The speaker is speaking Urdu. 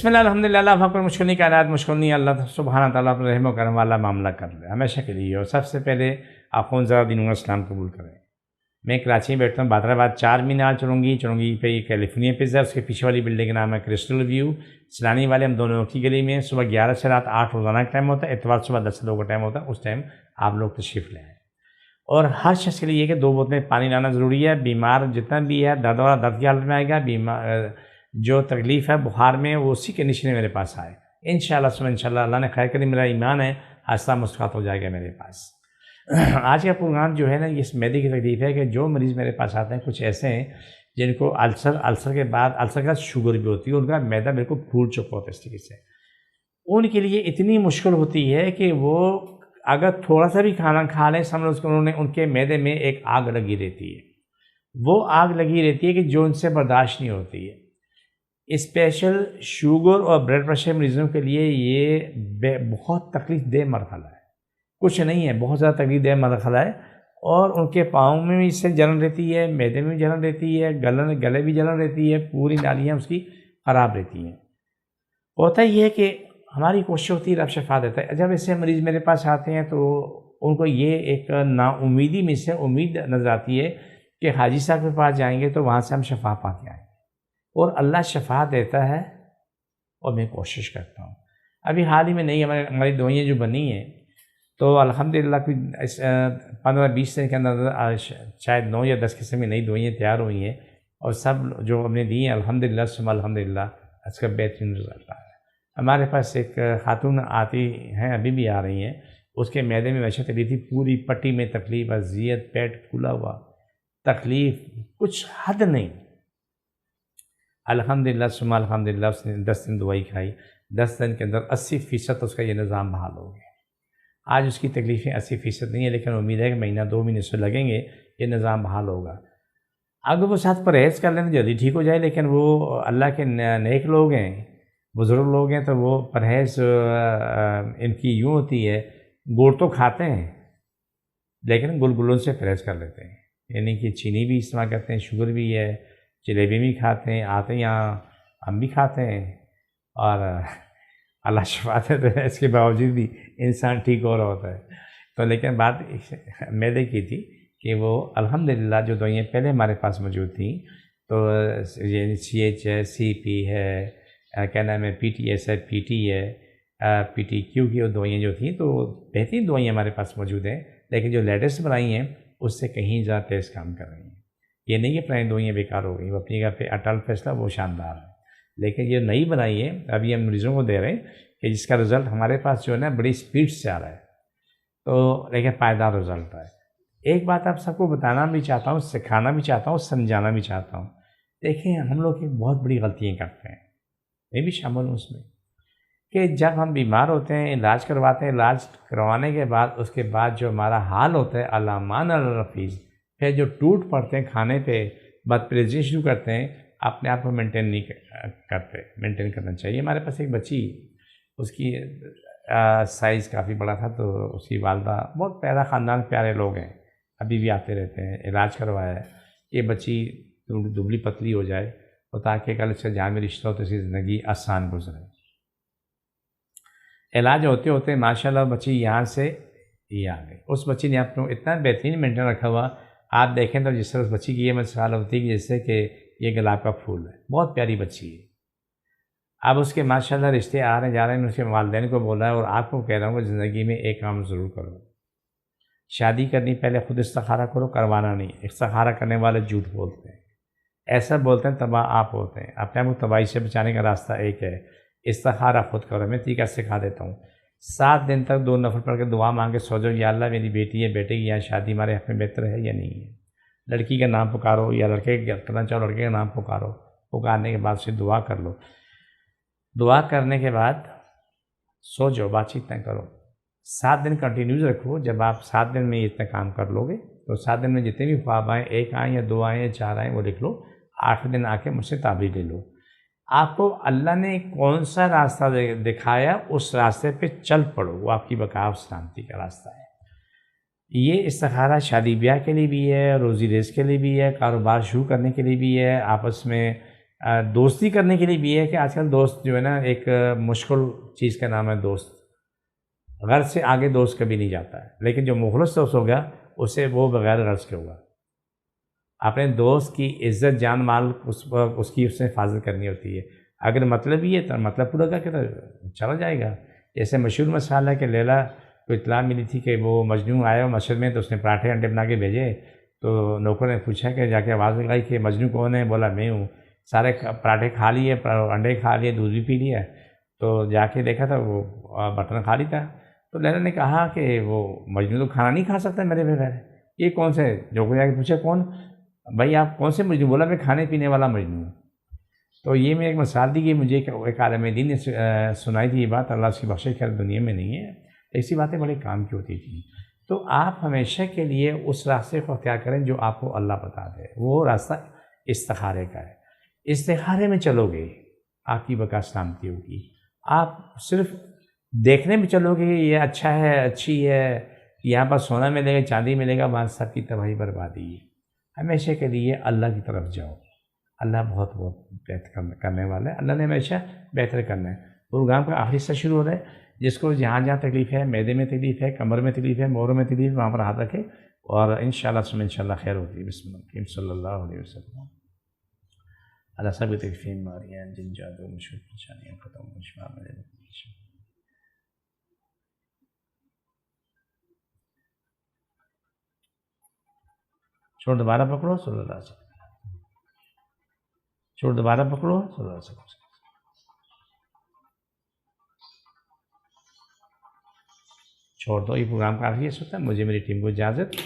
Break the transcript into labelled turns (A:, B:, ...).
A: بسم اللہ الحمدللہ، اللہ پر مشکل نہیں، کائنات مشکل نہیں، اللہ سبحانہ تعالیٰ اپنے رحم و کرم والا معاملہ کر لے ہمیشہ کے لیے۔ اور سب سے پہلے آپ کو ذرا دینوں اسلام قبول کریں۔ میں کراچی میں بیٹھتا ہوں، بہادر آباد 4 مینار چڑونگی پہ یہ کیلیفورنیا پزا، اس کے پیچھے والی بلڈنگ کا نام ہے کرسٹل ویو، سیلانی والے، ہم دونوں کی گلی میں۔ صبح 11 سے رات 8 روزانہ کا ٹائم ہوتا ہے، اتوار صبح 10 سے 2 کا ٹائم ہوتا ہے، اس ٹائم آپ لوگ تشریف لے آئیں۔ اور ہر شخص کے لیے یہ کہ 2 بوتلیں پانی لانا ضروری ہے۔ بیمار جتنا بھی ہے، درد کی حالت میں آئے گا، بیمار جو تکلیف ہے بخار میں، وہ اسی کنڈیشن میں میرے پاس آئے انشاءاللہ اللہ نے خیر کری، میرا ایمان ہے آہستہ مسکرات ہو جائے گا میرے پاس۔ آج کا پروگرام جو ہے نا، اس معدے کی تکلیف ہے کہ جو مریض میرے پاس آتے ہیں، کچھ ایسے ہیں جن کو السر کے بعد السر کے بعد شوگر بھی ہوتی ہے، ان کا معدہ بالکل پھول چکا ہوتا ہے اس طریقے سے۔ ان کے لیے اتنی مشکل ہوتی ہے کہ وہ اگر تھوڑا سا بھی کھانا کھا لیں، سمجھو کہ ان کے معدے میں ایک آگ لگی رہتی ہے، وہ آگ لگی رہتی ہے کہ جو ان سے برداشت نہیں ہوتی ہے۔ اسپیشل شوگر اور بلڈ پریشر مریضوں کے لیے یہ بہت تکلیف دہ مرحلہ ہے، کچھ نہیں ہے، بہت زیادہ تکلیف دہ مرحلہ ہے۔ اور ان کے پاؤں میں بھی اس سے جلن رہتی ہے، معدے میں بھی جلن رہتی ہے، گلے بھی جلن رہتی ہے، پوری نالیاں اس کی خراب رہتی ہیں۔ ہوتا یہ ہے کہ ہماری کوشش ہوتی ہے رب شفا دیتا ہے۔ جب ایسے مریض میرے پاس آتے ہیں تو ان کو یہ ایک نا امیدی میں سے امید نظر آتی ہے کہ حاجی صاحب کے پاس جائیں گے تو وہاں سے ہم شفا پا کے آئیں گے، اور اللہ شفا دیتا ہے اور میں کوشش کرتا ہوں۔ ابھی حال ہی میں نئی ہماری دوائیاں جو بنی ہیں تو الحمدللہ کوئی 15-20 دن کے اندر شاید 9 یا 10 قسم کی نئی دوائیاں تیار ہوئی ہیں، اور سب جو ہم نے دی ہیں الحمدللہ ثم الحمدللہ اس کا بہترین رزلٹ آیا ہے۔ ہمارے پاس ایک خاتون آتی ہیں، ابھی بھی آ رہی ہیں، اس کے معدے میں وحشت چلی تھی، پوری پٹی میں تکلیف، اذیت، پیٹ پھولا ہوا، تکلیف کچھ حد نہیں۔ الحمدللہ ثم الحمدللہ اس نے 10 دن دوائی کھائی، 10 دن کے اندر 80% اس کا یہ نظام بحال ہو گیا۔ آج اس کی تکلیفیں 80% نہیں ہے، لیکن امید ہے کہ مہینہ 2 مہینے سے لگیں گے یہ نظام بحال ہوگا۔ اگر وہ ساتھ پرہیز کر لیں تو جلدی ٹھیک ہو جائے، لیکن وہ اللہ کے نیک لوگ ہیں، بزرگ لوگ ہیں، تو وہ پرہیز ان کی یوں ہوتی ہے، گڑ تو کھاتے ہیں لیکن گلگلوں سے پرہیز کر لیتے ہیں، یعنی کہ چینی بھی استعمال کرتے ہیں، شوگر بھی ہے، جلیبی بھی کھاتے ہیں، آتے یہاں ہم بھی کھاتے ہیں، اور اللہ شفا دیتا ہے، اس کے باوجود بھی انسان ٹھیک ہو رہا ہوتا ہے۔ تو لیکن بات معدے کی تھی کہ وہ الحمدللہ جو دوائیاں پہلے ہمارے پاس موجود تھیں، تو CH ہے، CP ہے، کیا نام ہے، PTS ہے، PT ہے، PTQ کی وہ دوائیاں جو تھیں، تو بہترین دوائیاں ہمارے پاس موجود ہیں، لیکن جو لیٹسٹ بنائی ہیں اس سے کہیں زیادہ تیز کام کر رہی ہیں۔ یہ نہیں کہ پرانی دوائیاں بیکار ہو گئیں، وہ اپنی جگہ پہ اٹل فیصلہ وہ شاندار ہے، لیکن یہ نئی بنائی ہے، ابھی ہم مریضوں کو دے رہے ہیں کہ جس کا رزلٹ ہمارے پاس جو ہے نا بڑی سپیڈ سے آ رہا ہے، تو لیکن پائیدار رزلٹ ہے۔ ایک بات آپ سب کو بتانا بھی چاہتا ہوں، سکھانا بھی چاہتا ہوں، سمجھانا بھی چاہتا ہوں۔ دیکھیں ہم لوگ ایک بہت بڑی غلطیاں کرتے ہیں، میں بھی شامل ہوں اس میں، کہ جب ہم بیمار ہوتے ہیں، علاج کرواتے ہیں، علاج کروانے کے بعد اس کے بعد جو ہمارا حال ہوتا ہے الامان الرفیظ، پھر جو ٹوٹ پڑتے ہیں کھانے پہ، بد پرہیزی شروع کرتے ہیں، اپنے آپ کو مینٹین نہیں کرتے۔ مینٹین کرنا چاہیے۔ ہمارے پاس ایک بچی، اس کی سائز کافی بڑا تھا، تو اس کی والدہ، بہت پیارا خاندان، پیارے لوگ ہیں، ابھی بھی آتے رہتے ہیں، علاج کروایا ہے کہ بچی دبلی پتلی ہو جائے، اور تاکہ کل اس سے جہاں میں رشتہ ہو تو اس کی زندگی آسان گزرے۔ علاج ہوتے ہوتے ماشاءاللہ بچی یہاں سے یہ آ گئی۔ اس بچی نے اپنا اتنا بہترین مینٹین رکھا ہوا، آپ دیکھیں تو جس طرح اس بچی کی یہ مثال ہوتی ہے کہ جیسے کہ یہ گلاب کا پھول ہے، بہت پیاری بچی ہے۔ اب اس کے ماشاءاللہ رشتے آ رہے جا رہے ہیں، میں اس کے والدین کو بولا ہے اور آپ کو کہہ رہا ہوں کہ زندگی میں ایک کام ضرور کرو، شادی کرنی پہلے خود استخارہ کرو، کروانا نہیں۔ استخارہ کرنے والے جھوٹ بولتے ہیں، ایسا بولتے ہیں تباہ آپ ہوتے ہیں۔ اپنے آپ کو تباہی سے بچانے کا راستہ ایک ہے، استخارہ خود کرو۔ میں طریقہ سکھا دیتا ہوں، 7 دن تک 2 نفل پڑھ کے دعا مانگ کے سو جاؤ، یا اللہ میری بیٹی ہے، بیٹے کی یہاں شادی ہمارے حق میں بہتر ہے یا نہیں ہے۔ لڑکی کا نام پکارو، یا لڑکے کرنا چاہو لڑکے کا نام پکارو، پکارنے کے بعد سے دعا کر لو۔ دعا کرنے کے بعد سو جاؤ، بات چیت نہ کرو، 7 دن کنٹینیوز رکھو۔ جب آپ 7 دن میں اتنا کام کر لو گے تو 7 دن میں جتنے بھی خواب آئیں، 1 آئیں یا 2 آئیں یا 4 آئیں، وہ لکھ لو۔ 8 دن آ کے مجھ سے تعبیر لے لو۔ آپ کو اللہ نے کون سا راستہ دکھایا، اس راستے پہ چل پڑو، وہ آپ کی بقا و سلامتی کا راستہ ہے۔ یہ استخارہ شادی بیاہ کے لیے بھی ہے، روزی رزق کے لیے بھی ہے، کاروبار شروع کرنے کے لیے بھی ہے، آپس میں دوستی کرنے کے لیے بھی ہے کہ آج کل دوست جو ہے نا ایک مشکل چیز کا نام ہے دوست. غرض سے آگے دوست کبھی نہیں جاتا ہے، لیکن جو مخلص دوست ہوگا اسے وہ بغیر غرض کے ہوگا. اپنے دوست کی عزت جان مال اس کی اس نے حفاظت کرنی ہوتی ہے. اگر مطلب یہ تو مطلب پورا کر کے تو چلا جائے گا. جیسے مشہور مسئلہ ہے کہ لیلا کو اطلاع ملی تھی کہ وہ مجنوں آیا مسجد میں تو اس نے پراٹھے انڈے بنا کے بھیجے. تو نوکر نے پوچھا کہ جا کے آواز لگائی کہ مجنوں کون ہے؟ بولا میں ہوں. سارے پراٹھے کھا لیے، انڈے کھا لیے، دودھ بھی پی لیا. تو جا کے دیکھا تھا وہ برتن خالی تھا. تو لیلا نے کہا کہ وہ مجنوں تو کھانا نہیں کھا سکتا میرے بغیر. یہ کون سے؟ جو کوئی آ کے پوچھا کون بھائی آپ کون سے مجنوں؟ بولا میں کھانے پینے والا مجنوں ہوں. تو یہ میں ایک مثال دی کہ مجھے ایک عالم دین نے سنائی تھی یہ بات. اللہ اس کی بخشش خیر دنیا میں نہیں ہے. ایسی باتیں بڑے کام کی ہوتی تھیں. تو آپ ہمیشہ کے لیے اس راستے کو اختیار کریں جو آپ کو اللہ بتا دے. وہ راستہ استخارے کا ہے. استخارے میں چلو گے آپ کی بقا سلامتی ہوگی. آپ صرف دیکھنے میں چلو گے یہ اچھا ہے، اچھی ہے، یہاں پر سونا ملے گا، چاندی ملے گا، وہاں سب کی تباہی بربادی ہے. ہمیشہ کے لیے اللہ کی طرف جاؤ. اللہ بہت بہتر کرنے والا ہے. اللہ نے ہمیشہ بہتر کرنا ہے. پروگرام کا آخری حصہ شروع ہو رہا ہے. جس کو جہاں جہاں تکلیف ہے، معدے میں تکلیف ہے، کمر میں تکلیف ہے، موروں میں تکلیف ہے، وہاں پر ہاتھ رکھے اور انشاءاللہ خیر ہوتی ہے. بسم اللہ صلی اللہ علیہ وسلم. اللہ سب کی تکلیفیں بیماریاں جن جادو مشکل پریشانیاں ختم ہو شفا ملے. چھوڑ دوبارہ پکڑو صلی اللہ علیہ وسلم. چھوڑ دوبارہ پکڑو صلی اللہ علیہ وسلم. چھوڑ دو. یہ پروگرام کا آخری حصہ ہوتا ہے. مجھے میری ٹیم کو اجازت.